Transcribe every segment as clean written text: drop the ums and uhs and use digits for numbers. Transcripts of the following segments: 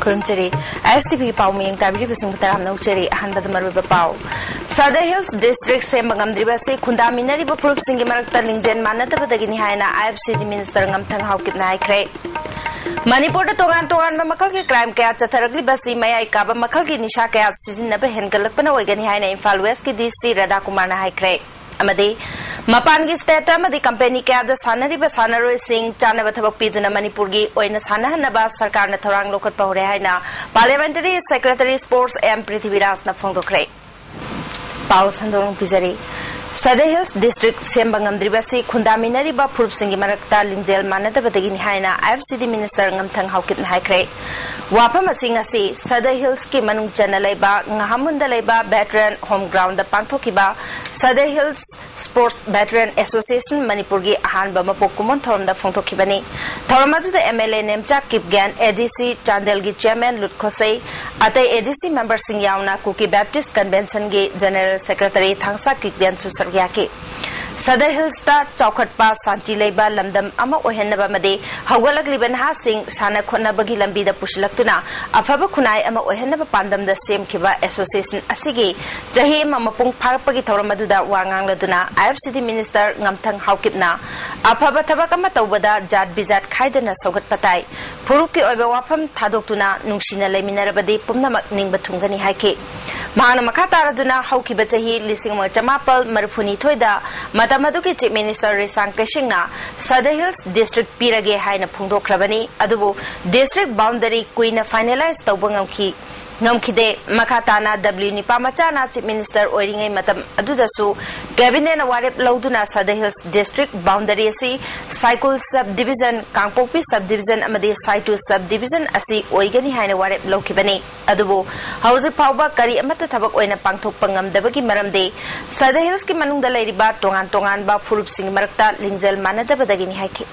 Kurumcheri, ISTV Pau Ming Tabri Taram Nocheri, Hanba the Maruba Pau. Southern Hills District Sembangam Dribasi, Kundaminari Proof Singimarakta Lingzen Manata Bagini IFC Minister Ngamtang Haukit Naikre. Manipur Tongan Makalki crime cat Taragli Basi Maya Kaba Makalki Nisha cat season never Hengalapana Wagani in Falweski DC Radakumana Haikre. Amadi Mapangi State Amadi Company Cat the Sanari Basanaro Singh Chanavatabapid in Manipurgi or in Sana Nabas Sarkana Tarang Local Paurehina, Parliamentary Secretary Sports and Prithiviras Nafongo Cray. Paus Handong Pizari. Southern Hills District Sembangam Dribasi Kundaminari Bapur Singimarakta Linzel Manata Batagin Haina IFC Minister Ngamtang Haukit Haikre. Wapamasingasi Southern Hills Ki Manung Janaleba Ngahamunda Leba Veteran Home Ground the Pangtokiba Southern Hills Sports Veteran Association Manipurgi Ahan Bamapokumon Thorum the Fongtokibani. Thoramatu the MLA Nemchak Kipgan ADC Chandelgi Chairman Lutkosei Ate ADC member Singyauna Kuki Baptist Convention Gi General Secretary Thangsa Kipgan Susar Yaki. Southern Hills ta Chaukhatpa Santi Leba Lamdam Ama Ohenaba Made, Hawalak Liban Hasing, Sana Konabagi Lambi the Pushlaktuna, Afaba Kunai Ama Ohenaba Pandam the same Kiba Association Asigi, Jahim Amapung Parapagi Toramaduda Wangang Laduna, IFC Minister Ngamtang Haukipna, Afaba Tabakama Tawada, Jad Bizat Kaidana Sogat Patai, Puruki Oibawapam Tadokuna, Nungshina Leminarabadi, Pumnamak Nimbatungani Haiki. Mahana Makata Raduna, Haukibajahi, Lissing Machamapal, Marufuni Toida, Matamaduki Chief Minister Resang Kashingna, Southern Hills District Pirage Haina Pundo Krabani, Adubu, District Boundary Queen finalized Taubangamki. Nomkide, Makatana, W. Nipamachana, Chief Minister Oiringa Matam Adudasu, Cabinet Warep Lauduna, Southern Hills District Boundary Asi, Cycle Subdivision, Kangpopi Subdivision, Amadi Saitu Subdivision, Asi, Oigani Haina Warep Lokibani, Adubu, House Pauba, Kari Amata Tabak Oina Pangto Pangam, Dabaki Maramde, Southern Hills Ki Manunda Lady Bat, Tongan Ba, Furup Sing Marakta, Lingzel Manada Badagini Haki.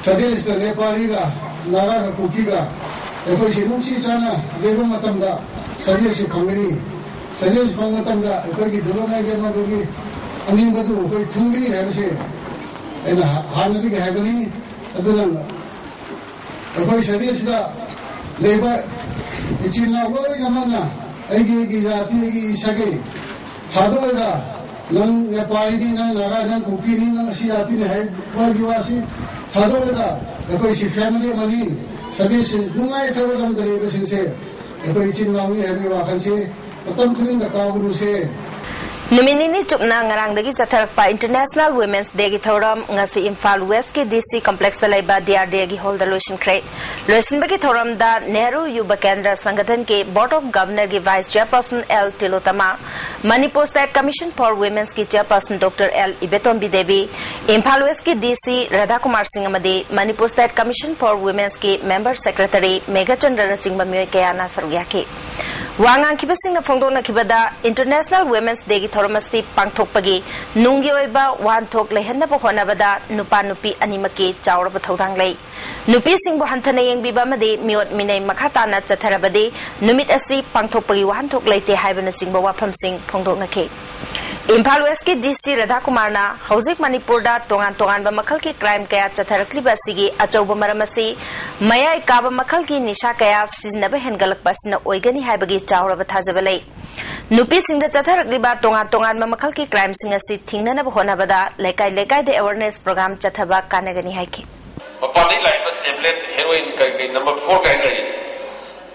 Southern Hills Nepaliga, Naga Kukiga. If you don't see China, they don't matter that. Serious company, serious Pangatamda, if you don't like them, I mean, but you too many have a share. And hardly happening, Adulanga. If I serious labor, it's in our way, Namana, Agi Sagi, Tadoda, Nang Nepali, Naga, Kuki, Siati, head, Wagivasi, Tadoda, if she family money. Service Dungai Tavam the Labor Sincere. If I see now we have you can say, but I'm putting the cow to say. Numinini Chupna Ngarangdagi Chatarpa International Women's Day Thoram Ngasi Imphal West Ki DC Complex Laiba DRD Hold the Lucian Cray. Lucian Baki Thoram da Nehru Yuba Kendra Sangathan Ki Board of Governor Ki Vice Chairperson L. Tilotama, Manipur State Commission for Women's Ki Chairperson Dr. L. Ibeton Bidebi, Imphal West Ki DC Radhakumar Singamadi, Manipur State Commission for Women's Ki Member Secretary Megachandra Singhamui Kayana Saruyaki. Wangang Kibasing na Fondo na Kibada International Women's Day Thoramasti Pangtokpagi Nungi Oiba Wan Tok Lehenda Honabada Nupa Nupi Animaki Chaur Bathodang Lay Nupi Singbo Hantanayang Bibamade Miot Mine Makatana Chatarabade Numit Asi Pangtokpagi Wan Tok Late Hibana Singbo Wapam Sing Pongdok Nake Imphal West Ki DC Radhakumarna Hauzik Manipurda Tongan Bamakal crime kaya Chatarakli Basigi Achauba Maramasi Maya Kaba Makal ki Nisha kaya Siznaba Hengalak Basina Oigani Hibagi Chaur Batazavale Nupi Sing the Chatarakliba Tongan Mamakal ki crime singer sit Tingana Honabada Lekai the awareness program Chataba Kanagani Haki. Mapani like tablet heroin number 4 categories.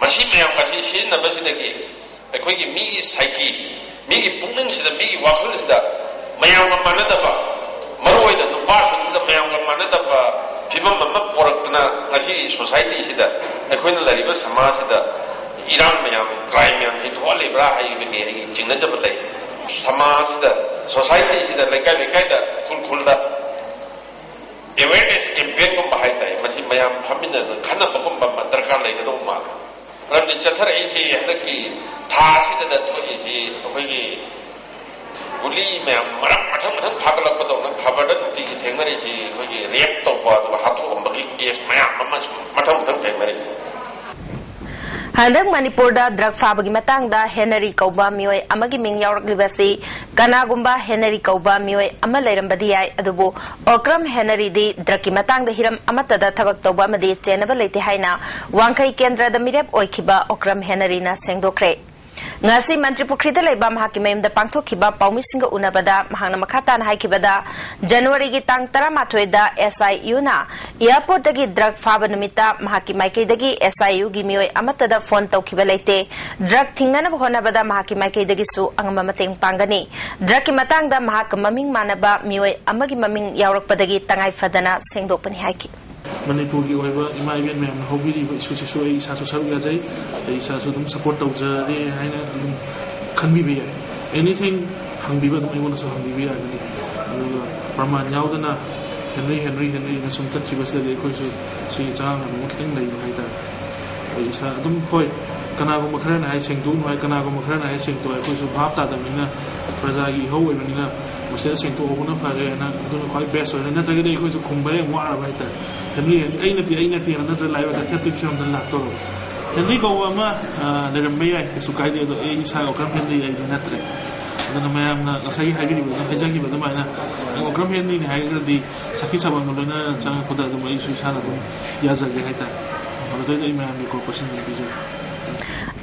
Machine Machine number Sidaki. A quick me is Haki. Migi Punging is the Migi Waffle is the Mayanga Manataba, Marway the Nupas is the Mayanga Manataba, people Maporana, Nashi society is the Equina River Samas, the Iran Mayam, Crime, into all Libra, I begin Chinajabate. Samas, the society is the Lekaida, Kulkulda. Awareness campaign from Bahai, Mayam Hamina, Kanapakumba, Matraka like the Doma. From the Chatar is the key. Tasi that is a Guli, Maram, Pagala, covered the Tengaris, react of what Hatu, Yes, Matam Tengaris. Handang Manipurda drug fabagi matangda Henry Kauba mioi amagi ming yauraklibasi kanagumba Henry Kauba mioi ama leirambadi yai adubu okram Henry di drugki matangda hiram amatada thabak tawba amadi chenaba leite haina wangkai kendrada mirep oikiba okram Henry na sengdokre ngasi mantri pukrida leiba mahaki mayumda pangthokiba paumisinga unabada mahangna makhata na haikibada January gi tang 13 da SIU na airport dagi drug faba numita mahaki maikei dagi SIU gi mioi amatada phone tawkiba leite drug thingnana bhona bada mahaki maikei dagi su angama mateng pangani drug ki matangda mahak maming manaba mioi amagi maming yaurakpadagi tangai fadana sengdokpani haiki Manipuri oiba imaiben mem hobiri isu ai sa so saru jai ai sa so dum support tau jare haina dum khanbi be anything hangbi ba dum ai wona so hangbi be ani praman yaudana Henry na sum tat kibas le khoi so si chang mo kiteng lai ba haita ai sa dum khoi kana go makhara na ai seng dum hai kana go makhara na ai seng to ai khoi so bhap ta dam ina praja gi ho oi banina mose seng to obuna phare na dum khoi best oi na tagi dei khoi so khumbai mo ara ba haita Henry ai nati na tra live ta chat film dan la to Henry ko ma na rambe ai su kai de do ai sa okram Henry ai na tre na mayam na sai hai ni ba hai jangi ba da mai na okram Henry ni hai ga di sakhi sabang mo na chang ko da do mai su sa na do ya za ge hai ta ba do dai mayam ni ko question ni bi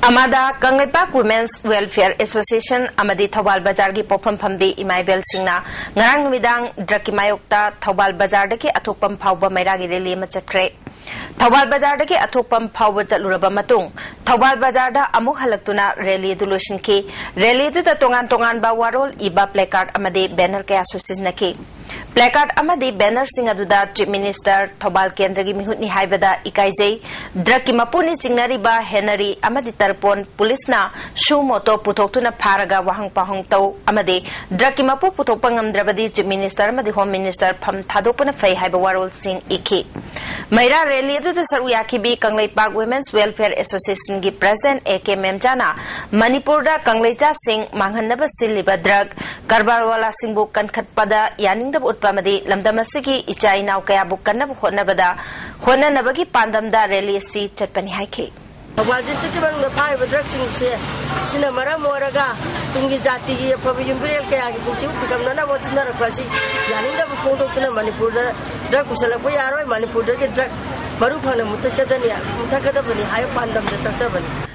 Amada Kangaipak Women's Welfare Association Amadi Thawal Bazar gi Pofam Phambi Imaibel Singna ngarang numidang Draki Mayokta Thawal Bazar daki athokpam phawba mairagi rally ma chatkre Thawal Bazar daki athokpam phawba chatluraba matung Thawal Bazar da amuk halaktuna rally du loishinki rally du ta tongan ba warol iba placard amadi banner kaya susinaki placard amadi banner sing aduda Chief Minister Thawal Kendra gi mihutni haibada ikaijai Draki mapuni chingnari ba Henry amadi tarpon police na shu moto putoktuna pharaga wahang pahong tau amadi Draki mapu putopangam drabadi Chief Minister amadi Home Minister pham thadopana fai haiba warol sing iki Maira rally aduda saru yakibi Kangleipak Women's Welfare Association gi President AK Memjana Manipur da Kangleicha Singh manghanaba siliba drug karbarwala singbu kankhatpada yaningda utpamadi lamdamasigi ichai naw kaya bukanna honnabada honnanabagi pandamda rally si chatpani haike Thawal district bang na phai drug sing se sina mara moraga tungi jati gi pabiyumbrel kaya gi punchi upikam nana bochna rakhasi yaningda bukondo tuna Manipur da drug kusala ko yaroi Manipur da drug maru phana mutakadani mutakadabani hay pandam da chachabani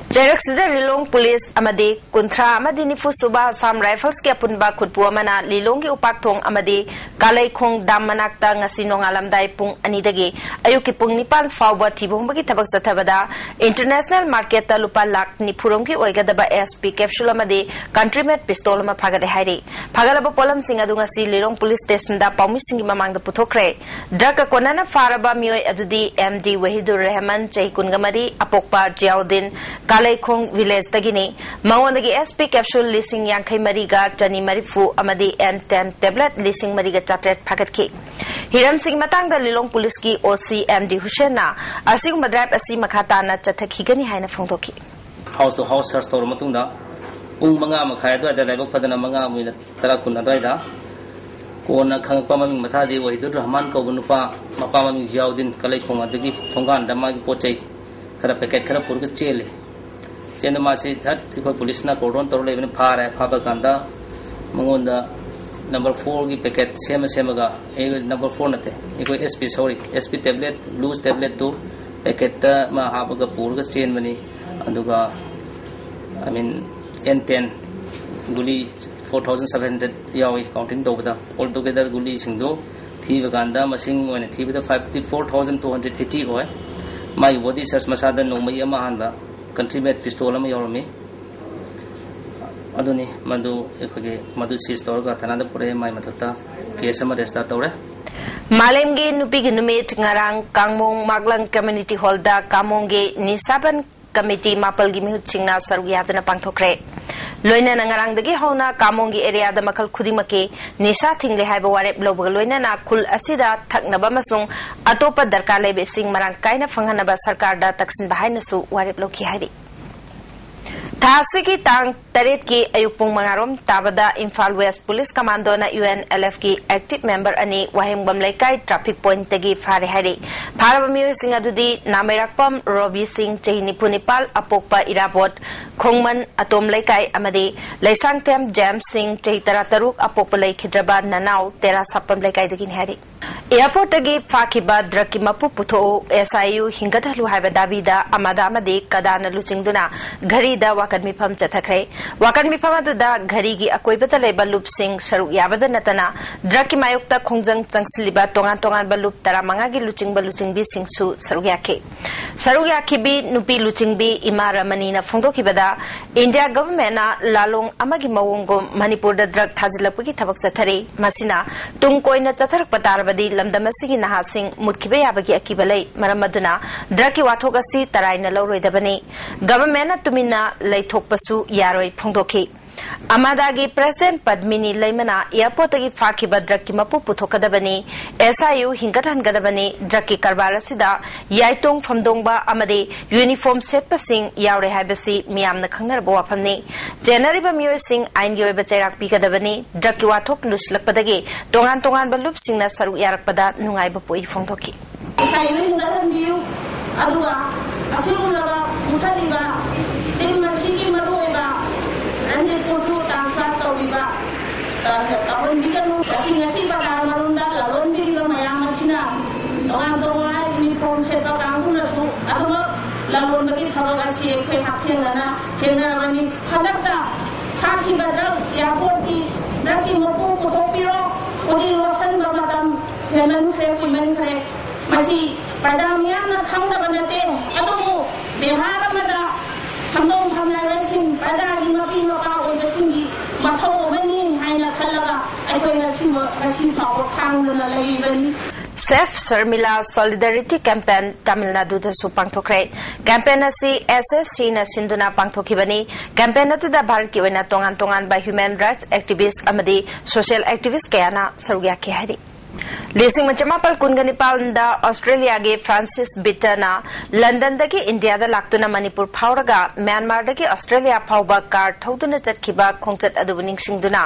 Jerak sida Lilong Police amadi Kuntra amadi Nifu Suba Assam Rifles ke punba khutpu amana Lilong gi upak thong amadi Kalai khong dam manakta ngasi nongalamdai pung anidagi ayuki pung nipal fawba thibongbagi thabak chathabada international market ta lupa lakh nifurom gi oigadaba SP capsule amadi country made pistol ma phagade hairi phagalaba polam sing adu ngasi Lilong Police Station da paumi singi mamangda puthokre drug konana faraba mioi adudi MD Wahidur Rahman Chaikungamari apokpa Jiaudin Kalaikhong village tagini mawandagi SP capsule lising yankai mariga chani marifu amadi N10 tablet lising mariga chatret phagatki Hiram Singh matang da Lilong police ki OC MD Hussaina asigum drive asi makhata na chathakigani haina phongdoki house to house search tor matungda pung manga makhai do da laibok padana manga mina tara kun adoi da kona khangpa maming mathaji Wahidur Rahman ko bunupa mapa maming Jiaudin Kalaikhong adagi thongan da magi pochai khara packet khara purga chele Chena masi that ikoi police na cordon tor leben phara phaba kanda mangonda number 4 gi packet sema ga e number 4 nate ikoi SP tablet loose tablet to packet ta ma habaga purga chain bani aduga I mean N10 guli 4700 yawi counting dobada all together guli singdo thiba kanda masing oine thibida 54280 oi my body search masada no mai ama hanba country made pistol ama yormi aduni madu ekage madu sis torga thanada pure mai mathata case ama resta tore Malemge nupigi numit ngarang Kangmong Maglang Community Hall da Kamongge Nisaban Committee mapal gi mihut singna sarugiyadana pangthokre loina ngarang dagi hona Kamongge area da makal khudimake nisha thingle haiba warep lobaga loina na khul asida thaknaba masung atopa darkar lebe sing marang kaina phanghanaba sarkar da taksin bahaina su warep loki hari थासी की तांग तरेट की अयुपुंग मंगारोम ताबदा Imphal waste police commando ना UNLF की active member अनी वाहिंगबम लेकाई traffic point तगी फारे हरी फारब मियो सिंह अदुदी नामेराकपम रोबी सिंह चही निपुनिपाल अपोकपा इराबोट खोंगमन atom लेकाई अमदी लैसांगतेम jam Singh चही तरातरुक अपोकपा लेखिद्रबा ननाव तेरा सपम लेकाई दगी हरी airport तगी फाकिबा drug की मपु पुथो SIU हिंगदहलु हाइबा दाबीदा अमादा अमदी कदाना लुचिंगदुना घरीदा वाकन मिफम चथखरे वाकन मिफम अदुदा घरी की अकोइबता लेबा लुप सिंह सरुक याबदा नतना ड्रग की मायुक्ता खोंजंग चंगसलिबा तोंगान तोंगान बलुप तरा मंगा की लुचिंगबी सिंहसु सरुक याखिबी नुपी लुचिंगबी इमा रमनीना फोंदोखिबदा इंडिया गवर्नमेंट लालोंग अमगी मवोंगो मणिपुर ड्रग थाजिलपगी थबक चथरे मसिना तुंग कोइना चथरक पतारबदी लमदमसिगी नहासिंग मुटखिबे याबगी अकिबलै मरम मदुना ड्रग की वाथोक असि तराइना लौरोइदबनी गवर्नमेंट तुमिना लैथोकपसु यारोइ फोंदोखि अमादागी प्रेसिडेंट पद्मिनी लैमना एयरपोर्ट की फाकिबा ड्रग की मपु पुथोकदबनी SIU हिंगदहनगदबनी ड्रग की कारबार असिदा याइतोंग फमदोंगबा अमदे यूनिफॉर्म सेटपसिंग यावरे हाइबसी मियामना खंगनरबा वाफमनी जेनरिबा मियोइसिंग आइनगी ओइबा चैराक पिगदबनी ड्रग की वाथोक लुसलकपदगी तोंगान तोंगान बलुप सिंगना सरुक यारकपदा नुंगाइबा पोइ फोंदोखि SIU हिंगदहनगियु अदुगा असिरुंगलबा मुथलिबा तिमसिगी मरुइबा रंजित पोसु ट्रांसफर तौरिबा तबनबिगनु असि बता मरुंदा ललोनबिगु मयाम असिना तोगान तोगाय यूनिफॉर्म सेटबा कांगुनसु अदुमा ललोनबगी थबग असि एखै हाथेंगना जेनरबनी खदकता फाकिबा ड्रग एयरपोर्ट की मपु पुथोपिरो उदी लोसन बमतम हेमन खरे मसी प्रजा मियामना खंगदबा नते अदुमु व्यवहार अमदा हमदों हमलाइसिंग प्रजा की मपी मपा ओइबसिंगी मथौ ओबनी हाइना खलगा अखोइना सिंगो रसिन फाव खांगना लैबनी safe Sharmila solidarity campaign Tamil Nadu दसु पांगथोखरे कैंपेन असि SSC ना सिंधुना पांगथोखिबनी कैंपेन अतुदा भारत की ओइना तोंगान तोंगान बा ह्यूमन राइट्स एक्टिविस्ट अमदी सोशल एक्टिविस्ट कयाना सरुयाखि हारि लिसिंग मचमापल कुनगनिपालदा ऑस्ट्रेलिया के फ्रांसिस बिटना लंदन दगी इंडिया दा लाक्तुना मणिपुर फावरगा म्यांमार दगी ऑस्ट्रेलिया फावबा कार थौदुना चटखिबा खोंचत अदुबु निंगसिंगदुना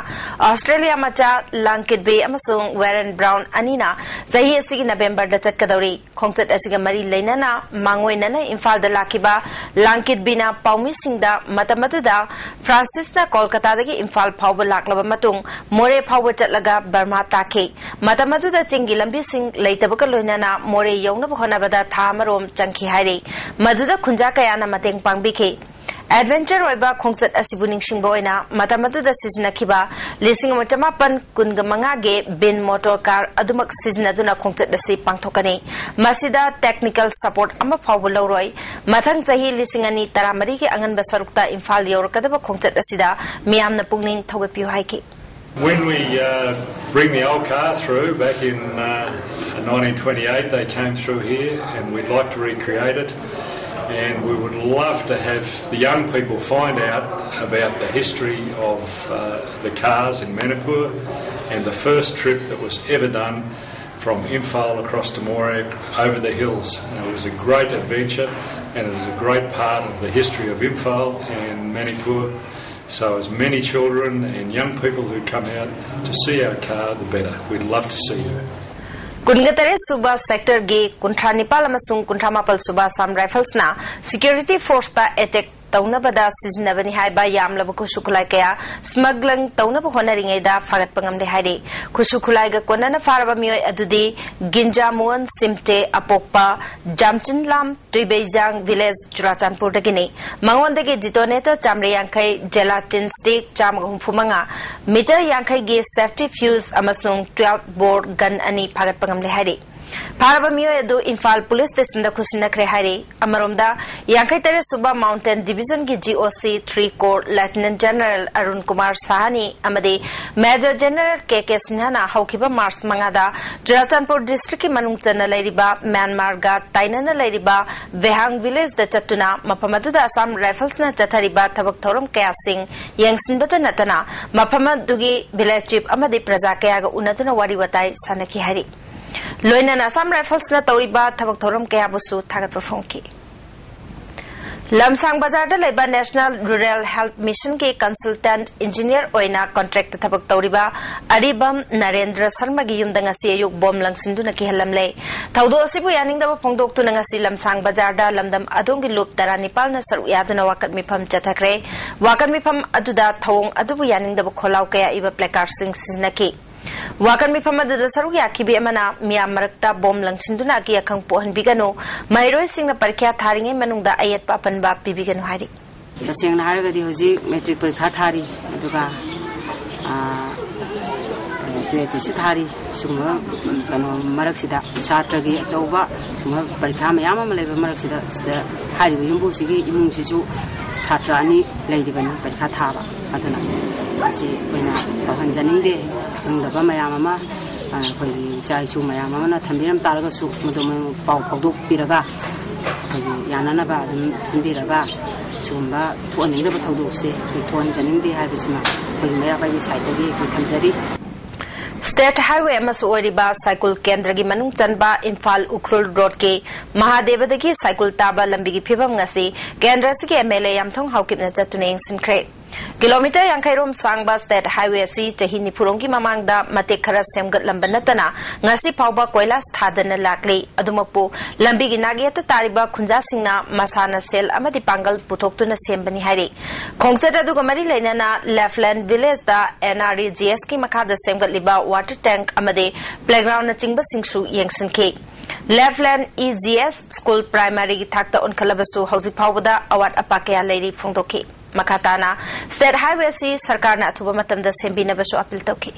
ऑस्ट्रेलिया मचा लांकित बे अमसुंग वेरन ब्राउन अनीना सही असिगी नवेंबर दा चटकदौरी खोंचत असिगा मरी लेनना मांगोइनना इम्फाल दा लाकिबा लांकित बिना पाउमी सिंगदा मतमतुदा फ्रांसिस ना कोलकाता दगी इम्फाल फावबा लाक्लबा मतुंग मोरे फावबा चटलगा बर्मा ताखे मतमतुदा चिंगी लंबी सिंह लेतबका लोइनाना मोरे यौनब होनाबदा था मरोम चंखी हाइरे मधुदा खुंजा कयाना मतेंग पांगबिखे एडवेंचर ओइबा खोंचत असिबु निंगसिंगबा ओइना मतमतुदा सिजनखिबा लिसिंग मचमापन कुनगमंगा गे बिन मोटर कार अदुमक सिजनदुना खोंचत असि पांगथोकने मसिदा टेक्निकल सपोर्ट अमा फावबु लौरोय मथंग सही लिसिंग अनि तरामरी के अंगन बसरुकता Imphal योरकदबा खोंचत असिदा मियामना पुगनिंग थौगपिउ हाइके When we bring the old car through, back in 1928 they came through here and we'd like to recreate it, and we would love to have the young people find out about the history of the cars in Manipur and the first trip that was ever done from Imphal across to Moray over the hills. And it was a great adventure and it was a great part of the history of Imphal and Manipur. So as many children and young people who come out to see our car, the better. We'd love to see you. Kungatare Suba sector ge Kuntranipal amasung Kuntramapal Suba Sam Rifles na security force ta attack taunabada siznabani haiba yamlaba kusukulai kaya smuggling taunaba honaringai da fagat pangamde haide kusukulai ga konana faraba mioi adudi ginjamuan simte apokpa jamchinlam tuibejang village churachanpur dagini mangondagi detonator chamre yankai gelatin stick chamagumphumanga meter yankai ge safety fuse amasung 12 board gun ani fagat pangamde haide Paraba miyo edu Imphal Police Station da khusina kre haire amaromda yankai tere Suba Mountain Division ki GOC 3 Corps Lieutenant General Arun Kumar Sahani amade Major General KK Sinha na haukiba Mars mangada Churachanpur district ki manung chana lairiba Myanmar ga tainana lairiba Vehang village da chatuna maphamadu da Assam Rifles na chathariba thabak thorum kaya sing yangsinbata natana maphamaddugi village chief amade praja kaya ga unatuna wari watai sanaki haire Loina Assam Rifles na tauriba thabak thorum kaya busu thagat perform ki Lamsang Bazar da leba National Rural Health Mission ke consultant engineer oina contract thabak tawriba Aribam Narendra Sharma gi yumda ngasi ayuk bom langsinduna ki halamle thaudo asibu yaning da phongdok tu ngasi Lamsang Bazar da lamdam adongi lup taranipal na saru yaduna wakat mifam chathakre wakat mifam aduda thawong adubu yaning da kholau kaya iba placard sing siznaki Wakan mifam aduda saru yakibi amana miyam marakta bom langsinduna ki akhang pohan bigano mairoi singna parikya tharinge manungda ayat papan ba pibigano hari taseng na haragadi hoji metric parikha thari aduga je thari suma kano maraksida satragi achauba suma parikha mayam am leba maraksida sida hari yumbu sigi imung sisu satrani leidibani parikha thaba aduna asi koina pahanjaning de ngdaba mayam ama koi chai chu mayam ama na thambiram taraga su mudum pau pawduk piraga koi yanana ba dum thimbiraga sumba thuaning da thawduk se thuan janing de habisima koi mera bai side de ki thamjari State Highway amasu oriba cycle kendra gi manung chanba Imphal Ukhrul Road ke Mahadevadagi cycle taba lambi gi phibam ngasi kendra sigi MLA yamthong haukipna chatuning sinkhre Kilometer Yankairom Sangba State Highway si Tahini Purongi Mamangda Matek Khara Semgat Lambanatana Ngasi Pauba Koilas Thadana Lakli Adumapu Lambigi Nagiata Tariba Kunja Singna Masana Sel Amadi Pangal Putoktuna Sembani Hari Kongchata Dugamari Lenana Leftland Village da NRE GSK Makada Semgat Liba Water Tank Amade Playground na Chingba Singsu Yengsin K Leftland EGS School Primary Thakta on Kalabasu Hausi Pauda Awat Apakaya Lady Fungdoki Makatana State Highway si Sarkar na atuba matamda sembi na baso apil tawki.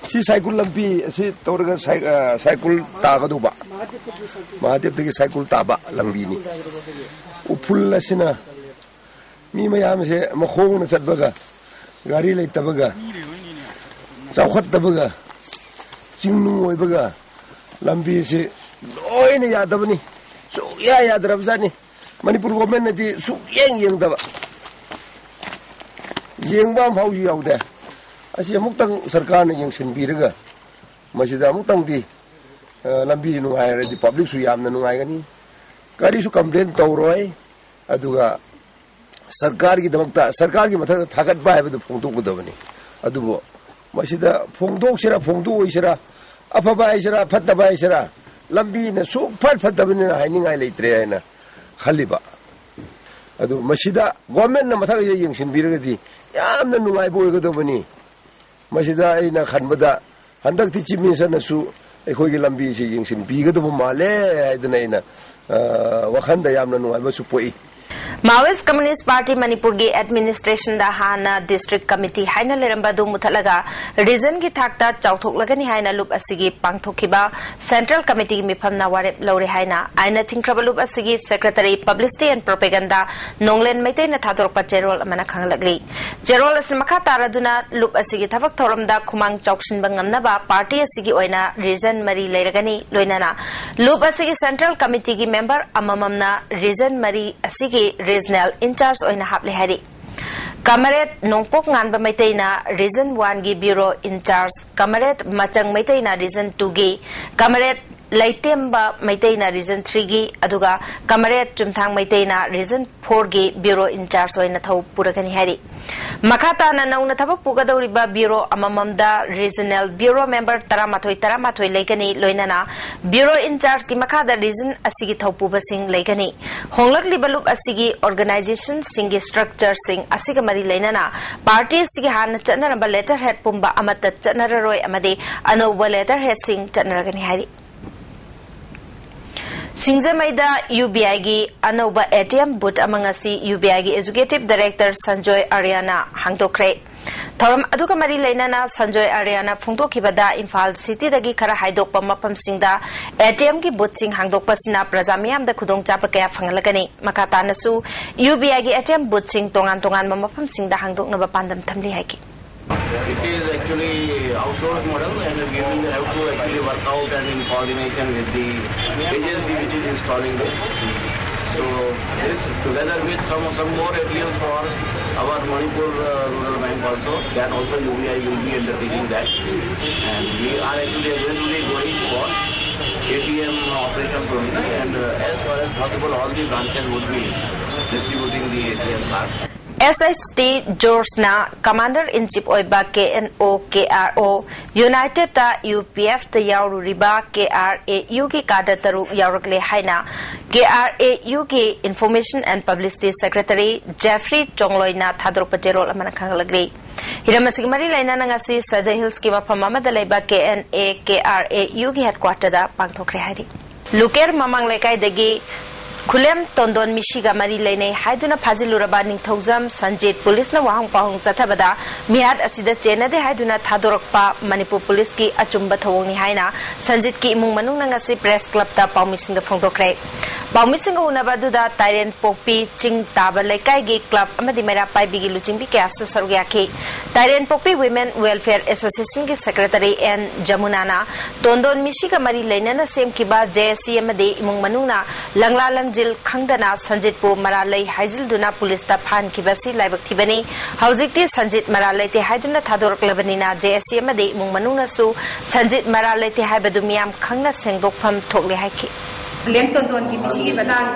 Si cycle lampi si torga cycle taga duba. Mahadip tagi cycle taba lambi ni. Upul la sina. Mi mayam se makhong na sadbaga. Gari lay tabaga. Sawkhat tabaga. Chingnu oy baga. Lambi si oy na yadabani. So ya yadrabzani. Manipur government na di su yeng taba. Yengbam phau yaude asi muktang sarkar na yeng sinbiraga masida muktang di lambi nungai ra di public su yamna nungai gani kari su complaint tawroi aduga sarkar gi damakta sarkar gi matha thagat ba haibu phongdok budabani adubo masida phongdok sira phongdu oisira afaba aisira phattaba aisira lambi na su phattabani na hainingai leitre na khaliba adu masida government na matha yeng sinbiragadi yamna nungai boy gadobani masida ina khanbada handakti chief minister na su ekhoi gi lambi si yengsin bi gadob male aidana ina wakhanda yamna nungai ba su poi Maoist Communist Party Manipur gi administration da hana district committee haina leramba du muthalaga region gi thakta chauthok lagani haina loop asigi pangthokiba central committee gi mifam na warep lore haina aina thinkraba loop asigi secretary publicity and propaganda nonglen meitei na thador pa cherol amana khanglagli cherol as makha taraduna loop asigi thabak thoram da khumang chaukshin bangamna ba party asigi oina region mari leiragani loinana loop asigi central committee gi member amamamna region mari asigi regional in charge oina haple hari Kamaret Nongpok Nganba Maitena Region 1 gi Bureau in charge Kamaret Machang Maitena Region 2 gi Kamaret Laitemba Maitena Region 3 gi aduga Kamaret Chumthang Maitena Region 4 gi Bureau in charge oina thau puragani hari Makata na nauna thabak pugadoriba Bureau amamamda regional bureau member taramatoi legani loinana bureau in charge ki makada region asigi thaupu basing legani honglak libalup asigi organization singi structure sing asiga mari leinana party asigi han chanaramba letterhead pumba amata chanararoi amade anoba letterhead sing chanaragani hari Singzamaida UBI gi Anoba ATM booth amangasi UBI gi Executive Director Sanjoy Ariana hangdokre Thoram aduga mari leinana Sanjoy Ariana phungdokibada Imphal City dagi khara haidokpa mapam singda ATM gi booth sing hangdokpa sina prajamiam da khudong chapa kaya phangalagani makata nasu UBI gi ATM booth sing tongan mapam singda hangdokna ba pandam thamli haiki It is actually outsourced model and we will have to actually work out and in coordination with the agency which is installing this. So this together with some more ATMs for our Manipur Rural Bank also, then also UBI will be undertaking that. And we are actually aggressively going for ATM operation and as far as possible, all the branches would be distributing the ATM cards. SHT George Commander in Chief Oiba KNO KRO United UPF the Yauriba KRAU ki Kada Taru Yaurukle Haina KRAU ki Information and Publicity Secretary Jeffrey Chongloina Thadro Patero Amanakangalagri Hiramasig Mari Laina Nangasi Sada Hills ki Mapamama the Leba KNA KRAU ki headquarter da Pangtokre Hari Luker Mamang Lekai Degi Kulem Tondon Mishiga Mari Lane Haiduna Paziluraba Ningthozam Sanjit Police na Wahang Pahong Zatabada Mihad Asida Jena de Haiduna Thadorokpa Manipur Police ki Achumba Thawong Haina Sanjit ki Imung Manung Nangasi Press Club ta Paumising the Fongdokre Paumising Unabaduda Tyrant Popi Ching Taba Lekai gi Club Amadi Mera Pai Bigi Luchimbi Kasu Sarugyaki Tyrant Popi Women Welfare Association ki Secretary N Jamunana Tondon Mishiga Mari Lane na Sem Kiba JSC Amadi Imung Manungna Langla Jil Kangdana Sanjit Po Maralai Haizil Duna Police ta Phan Kibasi Laibak Tibani Hauzikti Sanjit Maralai te Haiduna Thadorok Labanina JSC Amadi Imung Manungna su Sanjit Maralai te Haibadu Miyam Khangna Sengdokpham Thokle Haiki Lem Tondon ki Mishigi Batang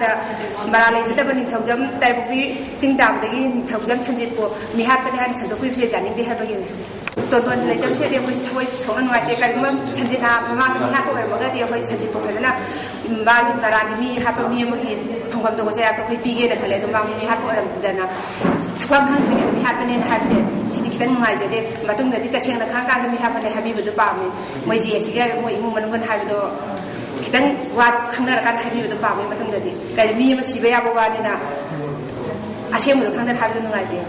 Maralai Zidabani Thawjam Taibupi Ching Dabdagi Thawjam Sanjit Po Mihat Pani Sandopi Jani de Habagi Tondon later said there was toys on what they can Sanjina Mama Hapo Magadi of Sanjit Po Padana Bali Maradimi Hapo Miyamagi from the Wazak of Pigi and Kaledo Mami Hapo Dana Swam Country happening have said she didn't realize it Matung the detaching the Kaka we happen to have with the Bami Moji Siga woman wouldn't have the Then what Kanaka have you with the Bami Matung the Kalmi Siba Wanina Asiam will come and have no idea.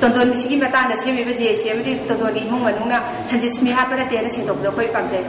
Tondon Mishigi Matana, Simi Vizi, Tondoni Mumanuna, Sanjismi happened at the end of the Koi Pamjay.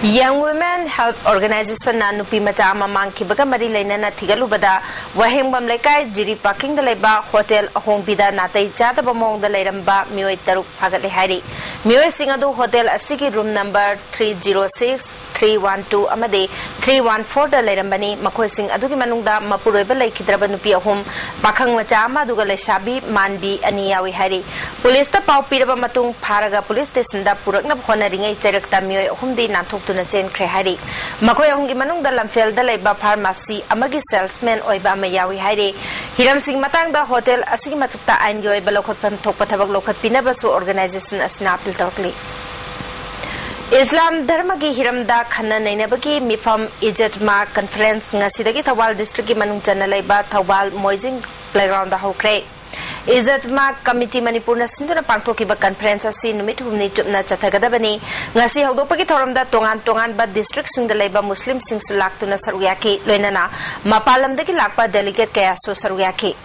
Young Women Help Organization Nanupi Machama Manki Bagamari Lena Tigalubada, Wahim Bamlekai, Jiri Parking the Leba, Hotel, Home Bida, Nata Jata Bamong the Leramba, Mui Taruk Pagale Hari. Mui Singadu Hotel Asiki room number 306, 312 Amade, 314 the Lerambani, Makoi Sing Aduki Manunda, Mapureba Lake Kidrabanupi home, Bakang Machama, Dugale Shabi, Manbi, Aniyawi Hari. Police the Pau Piraba Matung, Paraga Police Station, the Purana Honoring a Cherekta Mui, whom they not talk to the chain Krehari. Makoya Hungi Manung the Lamfel the Leba Pharmacy, Amagi salesman Oiba Mayawi Hari. Hiram Sing Matang the Hotel, Asimatukta and Yoy Balokot from Tokpatavak Lokat Pinabasu organization as Napil Tokli. Islam Dharmagi Hiram da Khana Nainabaki Mifam Ijatma Conference Nasidagi Tawal District Manung Chanaleba Tawal Moising Playground the Hokre. Ijatma Committee Manipur Sinduna Pangtokiba Conference si Numit Humni Chupna Chathagadabani Ngasi Hodopaki Thoramda Tongan ba District Sing the Leba Muslim Sing Sulaktuna Saruyaki Loinana Mapalam the Kilakpa Delegate Kayaso Saruyaki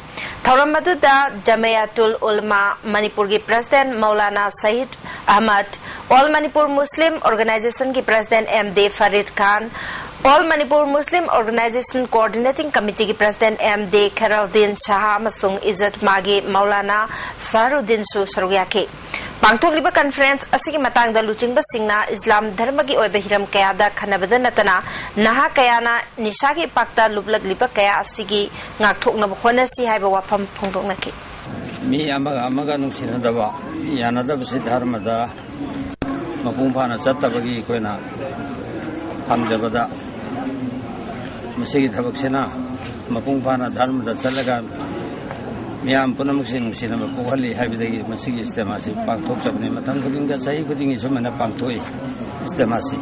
Thoramadu Jamayatul Ulma Manipur ki President Maulana Said Ahmad All Manipur Muslim Organization ki President MD Farid Khan All Manipur Muslim Organization Coordinating Committee ki President MD Khairauddin Shah Masung Izzat Magi Maulana Saruddin Su Saruyaki Pangthokliba Conference asigi matangda luchingba singna Islam Dharmagi oiba hiram kayada khanabada natana naha kayana nishagi pakta lublagliba kaya asigi ngakthokna bkhona si haiba wafam phongdoknaki mi amaga nungsinadaba yanadaba si dharmada mapung phana chattabagi koina hamjabada masigi thabaksena mapung phana dharmada chalaga Miam Punamuxin Cinema Pohali have the Masigi Stemasi, Pangtok Sabni, Matanguinga Sai, putting his woman a Pangtoi Stemasi.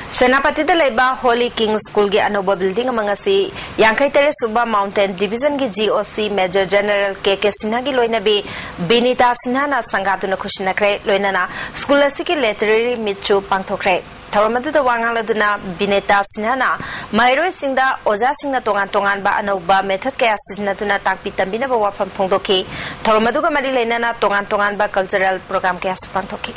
Senapati the Leba Holy King School gi Anoba building among us, Yankaitere Suba Mountain Division gi GOC Major General KK Sinagi Loinabi, Binita Sinana Sangatuna Kushinakre, Loinana, Scholasiki Literary Michu Pangtokre. Tharamadu the Wangaladuna Bineta Sinana, Mairo Sinda, Oja Singna Tongan ba Anoba method kaya Sinatuna Takpitambina Wafam Pongdoki, Tharamaduga Marilena Tongan ba cultural program kaya Supantoki.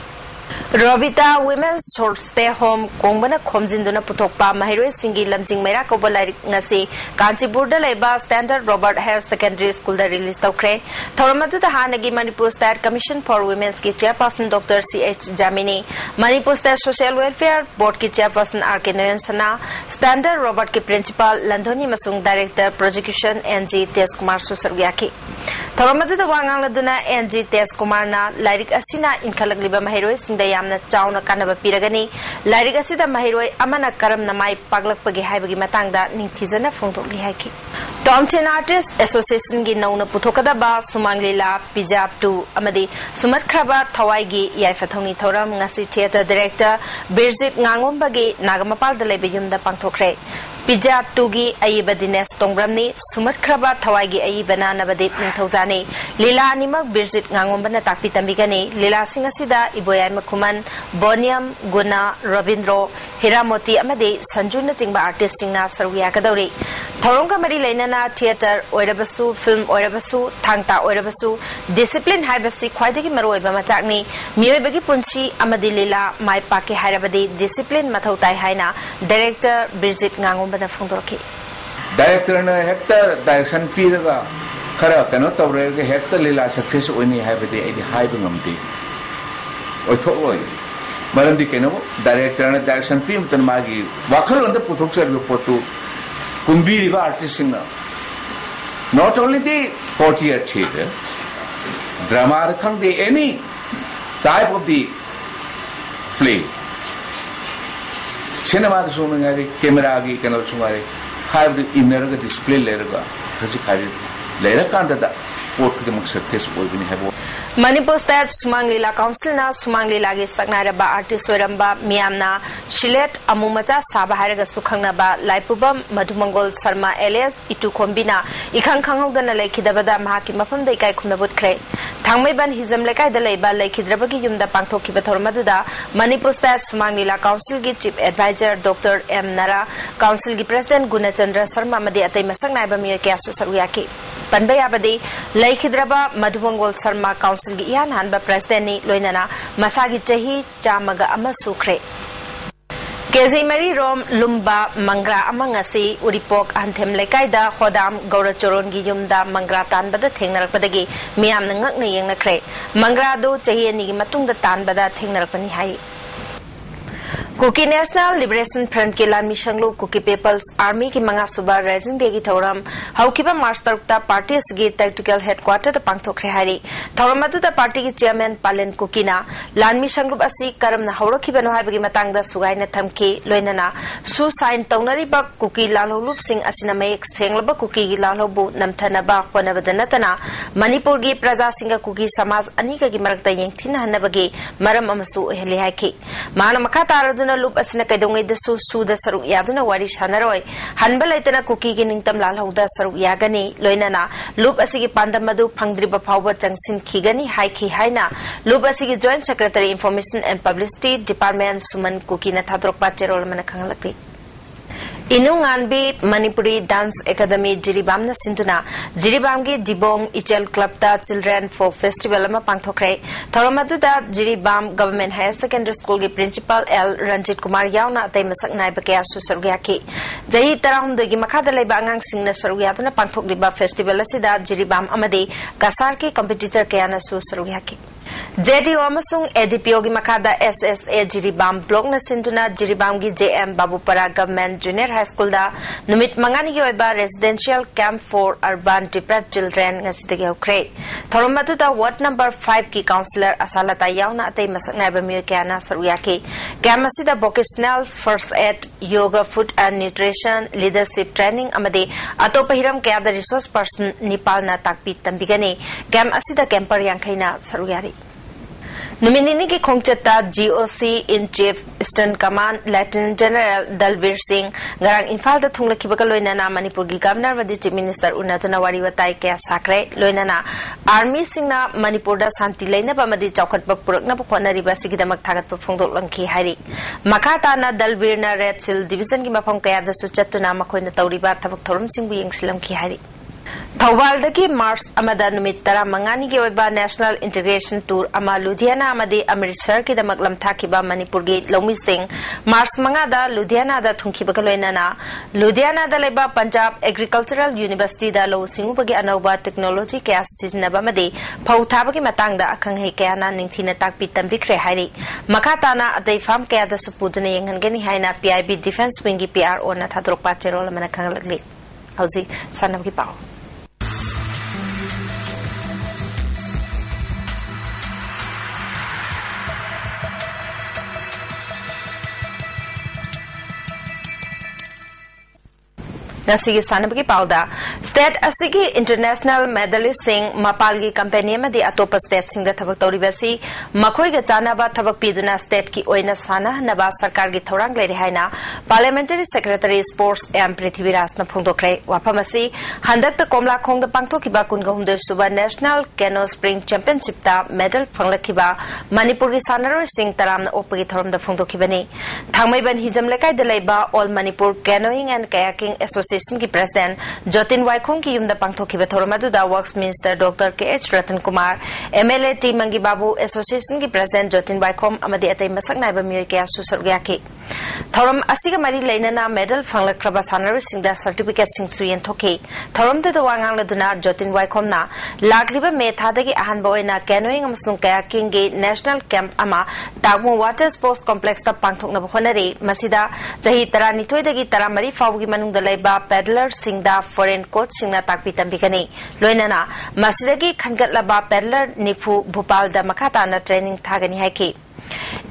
Robita Women's Short Stay Home Kongbana Komjinduna Putokpa Mahiro Singi Lamjing Mera Kobalari Ngasi Kanchipur da Leba Standard Robert Hare Secondary School da release tokre Tharamadu the Hanagi Manipur State Commission for Women's ki Chairperson Dr. C.H. Jamini Manipur State Social Welfare Board ki Chairperson R.K. Nayansana Standard Robert ki Principal Landhoni Masung Director Prosecution N.G. Teskumar Susargyaki Thoramadu Wangaladuna NG Tes Kumarna, Lyric Asina in Kalagliba Mahiroi, Sindayamna Town Kanaba Piragani, Lyric Asida Mahiroi, Amana Karam Namai, Paglak Pagi Habagi Matanga, Nintizana Funto Gihaki. Tomten Artists Association Ginauna Putokadaba, Sumanglila, Pijab to Amadi, Sumatkraba, Tawaigi, Yaifatoni Thoram, Ngasi Theatre Director, Birzit Nangumbagi, Nagamapal the Lebiyum the Pantokre. Pijab Tugi Aiba Dines Tongramni, Sumatkraba, Tawaigi Aibana Nabadip Nintozani, Lila Animak Birzit Nangumbana Tapitamigani, Lila Singasida, Iboya Makuman, Boniam, Guna, Robindro, Hiramoti Amade, Sanjuna Jingba Artist Singna Sarwia Kadori, Toronga Mari Lenana Theatre, Oirabasu, Film Oirabasu, Tangta Oirabasu, Discipline Hibasi, Quadigi Maroiba Matagni, Mioibagi Punshi, Amadi Lila, Mai Paki Harabadi, Discipline Matautai Haina, Director Birzit Nangum. Director na hekta direction piraga khara kano tawrega hekta lila success oni habedi ai haiba ngamti oi thoi maram di keno director na direction pim tan magi wakhal onda puthok serve potu kumbi ba artist na not only the 40-year theater drama khang the any type of the play cinema the sumangari camera gi kana sumari have the inner display lerga kaji khari lera kanda da port ke maksad ke soi bini habo Manipur State Sumanglila Council na Sumanglila gi saknara ba artist weramba miamna Shilet Amumacha Saba haraga sukhangna ba Laipubam Madhumangol Sarma alias Itu Kombina ikhang khangogdana laikhidabada mahaki mafam dai kai khumnabut khre thangmaiban hizam lekai da leiba laikhidrabagi yumda pangthokkiba thormaduda Manipur State Sumanglila Council gi Chief Advisor Dr. M Nara Council gi President Gunachandra Sharma madi atai masaknaiba miyo kya su saruyaki panbayabadi laikhidraba Madhumangol Sarma Council Ian Hanba President Loinana Masagi Chahi Chamaga Amasukre Kezi Mari Rom Lumba Mangra Amangasi Uripok Anthem Lekaida Hodam Gaura Choron Giyumda Mangra Tanbada Thengnarakpadagi Miam Nangak Nayang Nakre Mangra do Chahi Nigi Matung the Tanbada Thengnarakpani Hai Kuki National Liberation Front ke Lan Mishanglo Kuki People's Army ki Manga Suba Rising Day ki Thoram Haukiba March Tarukta Party Sgi Tactical Headquarter the Pangthokre Hari Thoramatu the Party ki Chairman Palen Kukina Lan Mishanglo Asi Karam na Haurokiba no Habagi Matangda Sugaina Thamki Loinana Su Sign Taunari ba Kuki Lalolup Sing Asina Mayek Senglaba Kuki Lalobu Namthana ba Kwanabadana Manipur gi Praja Singa Kuki Samaj Anika gi Marakta Yengthina Hanabagi Maram Amasu Heli Haki Mana Makata Loop as Nakadong the Su the Saru Yaduna Wari Shanaroi, Hanbalaitana Kuki Giningtam Lalhoda Saru Yagani, Loinana, Loop Asigi Pandamadu, Pangdriba Power Jangsin Kigani, Haiki Haina, Loop Asigi Joint Secretary Information and Publicity Department Suman Kukina Tadropa Cherol Manakangalaki. Inungan bi Manipuri Dance Academy Jiribam na Sinduna Jiribam gi Dibong Ichel Club ta Children Folk Festival ama pangthokre Thoramadu da Jiribam Government Higher Secondary School gi Principal L Ranjit Kumar yauna atay masaknai ba kaya su sarugya ki Jahi tarahum gi makhada laiba angang singna sarugya tuna pangthokliba festival asida Jiribam amadi kasar ki competitor kaya na su sarugya ki JDO amasung ADPO gi makada SSA Jiribam blog na sinduna Jiribam gi JM Babupara Government Junior High School da numit mangani gi oiba residential camp for urban deprived children ngasidagi hokre Thoramatu da ward number 5 ki councillor Asalata yauna atay masaknai ba miyo kya saruya ki camp asida vocational first aid yoga food and nutrition leadership training amade atopa hiram kya da resource person Nepal na takpi tambigani camp asida camper yangkhaina saruyari Numinini ki Khongchata GOC in Chief Eastern Command Lieutenant General Dalbir Singh Garang Infal da thunglaki loinana Manipur gi Governor wadi Chief Minister unatana wari watai kya sakre loinana Army Singna Manipur da santi leina bamadi chawkhat ba purakna ba khonari ba sigidamak thagat pa phongdok langki hari Makata na Dalbir na Red Hill Division gi mafam kaya da su chatuna makhoina tawriba thabak thorum singbu yengsilam ki hari Thawaldagi Mars Amada Numit Tara Mangani gi oiba National Integration Tour ama Ludhiana amadi Amritsar ki damak lamthakiba Manipur gi Lomi Singh Mars Mangada Ludhiana da thungkiba loinana Ludhiana da leba Punjab Agricultural University da lo singubagi anauba technology kya siznaba madi phauthabagi matangda akhanghei kya na ningthina takpi tambikre hairi makatana adai farm kya da supuduna yenghangani haina PIB Defense Wing gi PRO na thadrokpa cherol mana khanglagli hauji sanam gi pau Nasigi Sanabaki Pauda, State Asigi International Medalist Sing, Mapalgi Company Madi Atopa State Sing the Tabaktori Basi, Makoiga Chanaba Tabak Piduna State Ki Oina Sana, Naba Sarkargi Torang Lady Haina, Parliamentary Secretary Sports and Prithiviras Napundokre, Wapamasi, Handak the Komla Kong the Pangtoki Bakunga Hunde Suba National Canoe Spring Championship Ta, Medal Panglakiba, Manipuri Sanaro Sing Taram Opitorum the Fundokibani, Tangmayban Hijam Lekai de Leba, All Manipur Canoeing and Kayaking Association की president Jyotin Waikhong की युम द पांगथोकी बथोरमदुदा works minister doctor K H. Ratan Kumar MLA T Mangi Babu association की president Jyotin Waikhong अमदी अतै मसक नाइबा मियोय कया सुसरग्याकी थौरम असिगा मरी लेनना मेडल फंगलख्रबा सानरसिंगदा सर्टिफिकेट सिंग सुयेन थोकी थौरम दे वांगांग लदुना ज्योतिन वाइखोंगना लाखलिबा मे थादगी अहानबा ओइना कैनोइंग अमसुंग कायाकिंग गी नेशनल कैंप अमा तागमो वाटर स्पोर्ट्स कॉम्प्लेक्स ता पांगथोकनबा होनरी मसिदा जही 32 दगी 33 फावगी मनुंगदा लेबा पेडलर सिंगदा फॉरेन कोच सिंगना ताकपी तंबिगनी लोइनना मसिदगी खनगतलबा पेडलर निफु भोपाल दा मखाताना ट्रेनिंग थागनी हाइकी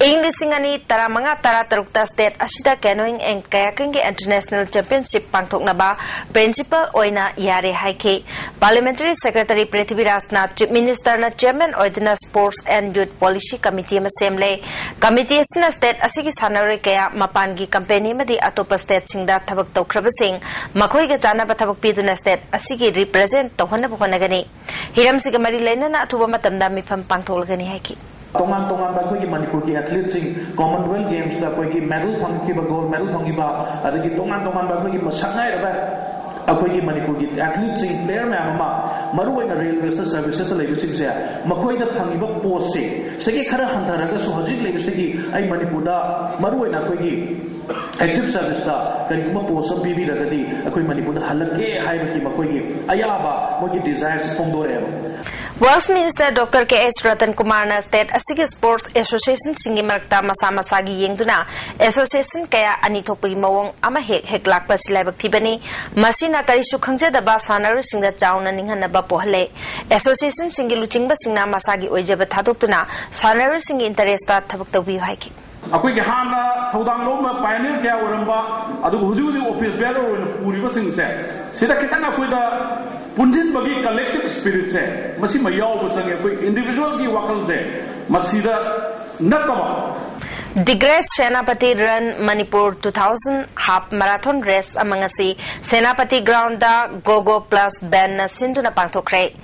English Singani Taramanga Taratarukta State Ashida Canoeing and Kayaking International Championship Pangtoknaba Principal Oina Yare Haike Parliamentary Secretary Prithivirasna Chief Minister na Chairman Oidina Sports and Youth Policy Committee Assembly Committee Sina State Asigi Sanare Kaya Mapangi Company Madi Atopa State Singda Tabak Tokrabasing Makoiga Jana Batabak Piduna State Asigi represent Tohana Bokonagani Hiram Sigamari Lenana Atuba Matamda Mifam Pangtolgani Haiki Tongan Bakogi Manipuri athletes Commonwealth Games Kogi medal Pongiba gold medal Pongiba Adagi Tongan Bakogi Masana Akogi Manipuri athletes player Mama Maruana Railway Services Legacy Makoi the Pangiba Post Segi Kara Hantaraga Sohaji Legacy I Manipuda Maruana Kogi Active Service Kanima Post of BB Ragadi Akoi Manipuda Halake Haibaki Makogi Ayaba Mogi desires Pondore Works Minister Dr. K.H. Ratan Kumar na State Asigi Sports Association Singi Marakta Masama Sagi Yengduna Association Kaya Anitopi Mawong Ama Hek Lakpa Silabak Tibani Masina Karishu Khangja the Basanaru Singa Chauna Ninghanaba Pohale Association Singi Luchingba Singna Masagi Ojaba Tatuptuna Sanaru Singi Interesta Tabukta Haiki अकोई Hana थौदांग loam Pioneer क्या ओरंबा अदु हुजु office बेरो पूरीबा सिंगसे सिदा कितना कोई दा पुंजिन बगी collective spirit से मसी मयाव बसंगे कोई इंडिविजुअल की वकल से मसीदा नकबा The Great Senapati Run Manipur 2000 Half Marathon Race amangasi Senapati Ground da Gogo Plus Band na Sinduna Pangtokre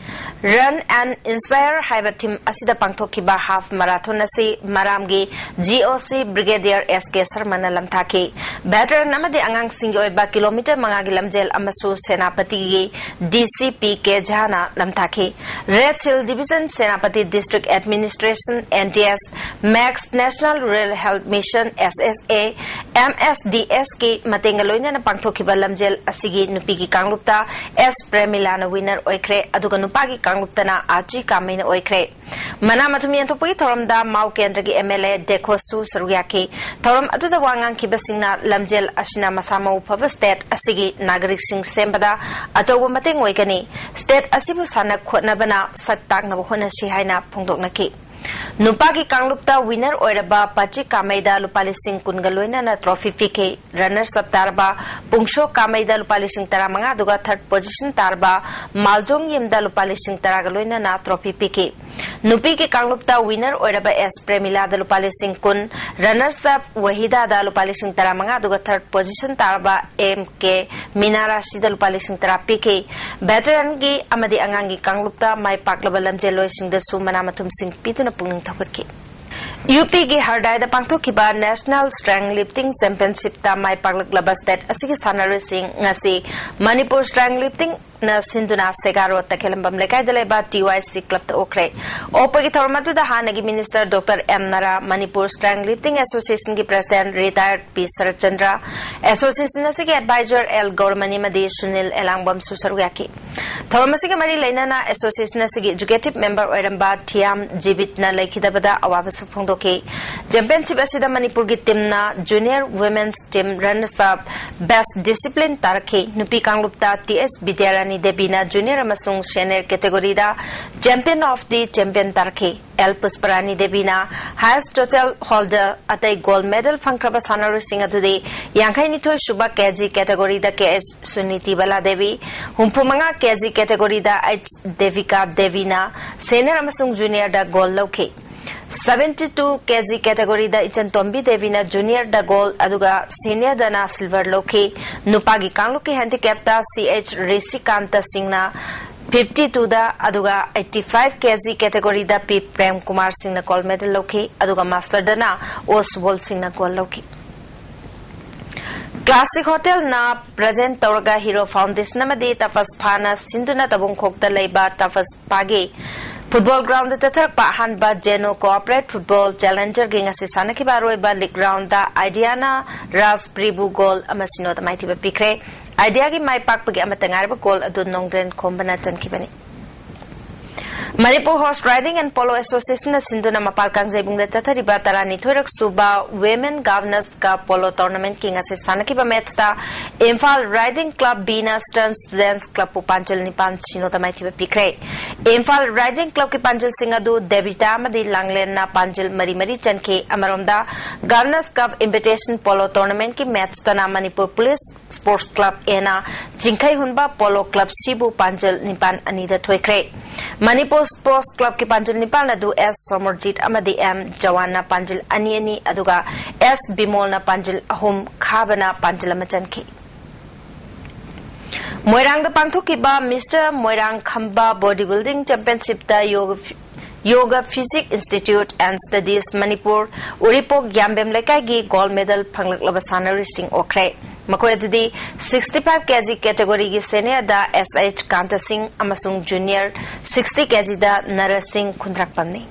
Run and Inspire Haiba Team Asida Pangtokiba Half Marathon nasi Maramgi GOC Brigadier SK Sarmana Lamtaki Veteran Namadi Angang Singoiba Kilometer Mangagi Lamjel Amasu Senapati DCP K Jana Lamtaki Red Hill Division Senapati District Administration NTS Max National Rail Health Mission SSA MSDS ki matengaloina na pangthokiba lamjel asigi nupigi kanglupta S Premilana winner oikre aduga nupagi kanglupta na aji kamina oikre mana mathumian thopagi thoramda mau kendra gi MLA Dekhosu Sarugyaki thoram aduda wangang ki basingna lamjel asina masama upaba state asigi nagarik sing sembada ajoba mateng oikani state asibu sanak khotna bana saktak na hona shi haina phongdoknaki Nupagi Kanglupta winner Oiraba Pachi Kamaida Lupalising Kungaloina na trophy fike runners up Tarba Pungsho Kamaida Lupalising Taramanga Duga third position Tarba Maljong Yimda Lupalising Taragaloina na trophy pike Nupigi Kanglupta winner Oiraba S Premila the Lupalising Kun runners up Wahida da Lupalising Taramanga Duga third position Tarba MK Minarashi the Lupalising Tarapike Veteran gi Amadi Angangi Kanglupta Mai Paklabalam Jelo Sing the Sumanamatum Sing Pituna Punging Takutki. UP ki Hardai the Pangtokiba National Strength Lifting Championship ta Mai Paklaklaba State Asigi Sanare Sing Ngasi Manipur Strength Lifting na Sinduna Segaro Takelambam Lekai Deleba TYC Club the Okre. Opagi Thormatu the Hanagi Minister Dr. M. Nara Manipur Strength Lifting Association ki President Retired P. Sarachandra Association Asigi Advisor L. Gaurmani Madi Sunil Elangbam Susaruyaki. Thormasigi Mari Lenana Association Asigi Executive Member Oiramba Tiam Jibit na Laikidabada Awabasu फोंदोके championship असिदा मणिपुर की team ना junior women's team runners up best discipline तारखे नुपी कांगलुप्ता TS Vidyarani Devi ना junior अमसुंग senior category दा चैंपियन ऑफ द चैंपियन तारखे एल पुष्परानी देवी ना हाईएस्ट टोटल होल्डर अतई गोल्ड मेडल फंख्रबा सानारुसिंग अदुदे यांखैनिथोय सुबा केजी कैटेगरी दा केएस सुनीति बला देवी हुंफुमंगा केजी कैटेगरी दा एच देविका देवी ना सीनियर अमसुंग जूनियर दा गोल्ड लौखे 72 केजी कैटेगरी दा इचन तोंबी देवी ना जूनियर दा गोल्ड अदुगा सीनियर दा ना सिल्वर लौखे नुपागी कांगलुकी हैंडीकैप दा सीएच ऋषिकांत सिंह ना 52 दा अदुगा 85 केजी कैटेगरी दा पी प्रेम कुमार सिंह ना गोल्ड मेडल लौखे अदुगा मास्टर दा ना ओसवोल सिंह ना गोल्ड लौखे क्लासिक होटल ना प्रेजेंट तौरगा हीरो फाउंडेशन मदे तफस फाना सिंधुना तबुंग खोक्ता लेबा तफस पागे फुटबॉल ग्राउंड चथरपा अहनबा जेनो कोऑपरेट फुटबॉल चैलेंजर गे ngasi sanaki baroiba league ground दा आइडियाना राज प्रिबु गोल अमसिनो तमाइतिबा पिखरे आइडिया की माई पाकपगे अमतंगारबा गोल अदु नोंग्रेन खोंबना चनखिबनी Manipur horse riding and polo association सिंधुना मपाल कांगजेबुंग चथरिबा तरानी थोरक सुबा वुमेन गवर्नर्स का पोलो टूर्नामेंट की ngasi sanaki मैच ता इम्फाल राइडिंग क्लब बीना स्टर्न स्टूडेंट्स क्लब पु पांचल निपान सिनो तमाइतिबा पिखरे इम्फाल राइडिंग क्लब की पांचल सिंह अदु देविता मदी लांगलेन ना पांचल मरी मरी चनखे अमरोंदा governors cup invitation polo tournament की मैच तना मणिपुर पुलिस स्पोर्ट्स क्लब एना जिंखै हुनबा पोलो क्लब सिबु पांचल निपान अनिदा थोइखरे मणिपुर स्पोर्ट्स क्लब की पांचल निपान अदु एस सोमरजीत अमदी एम जवान पांचल अनियनी अदुगा एस बिमोल पांचल अहुम खाबना पांचल मचनखे मोइरांग पांथोकिबा mister Moirang Khamba body building championship दा yoga physique institute and studies Manipur Uripok Yambem Lekai gold medal फंगलकलबा सानारिसिंग ओखरे मखोय अदुदी 65 केजी कैटेगरी की सीनियर दा एसएच कांता सिंह अमसुंग जूनियर 60 केजी दा Narsingh खुंद्रकपमनी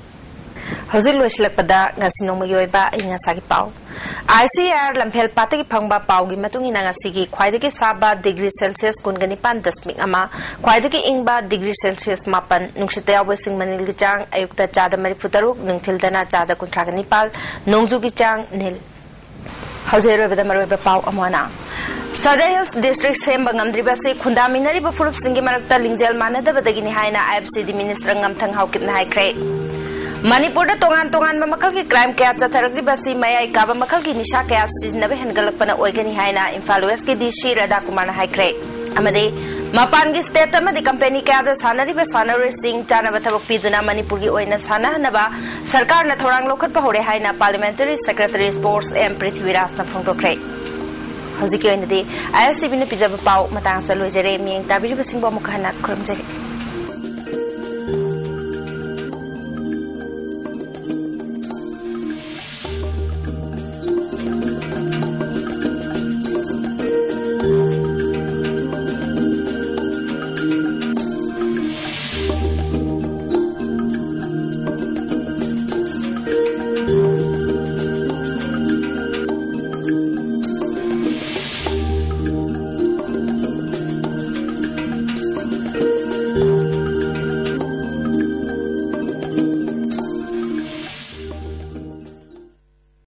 हौजिक लोइसलकपदा ngasi nongmagi oiba ingasa पाव ICR लम्फेल पातगी फंगबा पावगी मतुंगी नंगासिगी ख्वाइदगी साबा डिग्री सेल्सियस कुनगनि 5.5 ख्वाइदगी इंगबा डिग्री सेल्सियस 9 नुंगसिते यावसिंग मनिलगी चांग अयुक्ता चादा 43 नुंगथिलदना चादा 9 नोंजुगी चांग नील हौजेरोबदा मरोबा पाव अमोना सदर हिल्स डिस्ट्रिक्ट सेम्बा ngamdribase खुंदामिनरिबा फुरुपसिंगी मरक्ता लिंगजेल मानदबदगी हाइना IFCD मिनिस्टर ngamthang हाउकिपना हाइख्रे मणिपुर तोगान मखल की क्राइम क्या चथरगी मयाई काबा मखल की निशा क्या सिजनबे हेनगलपना ओइगनी हाइना इम्फाल वेस्ट की डीसी राधा कुमार हाइख्रे अमदे मपान की स्टेट अमदे कंपनी क्या सानरिबे सानरिसिंग चानबा थबक पिदुना मणिपुर की ओइना सानहनबा सरकार न थोरांग लोखतबा होरे हाइना parliamentary secretary sports M Prithviraj न फोंदोखरे हौजिकी ओइनदे ISTV न पिजबा पाव मतांग सलोइजरे मियंग ताबिरिबसिंग बो मुखहना खुरमजरे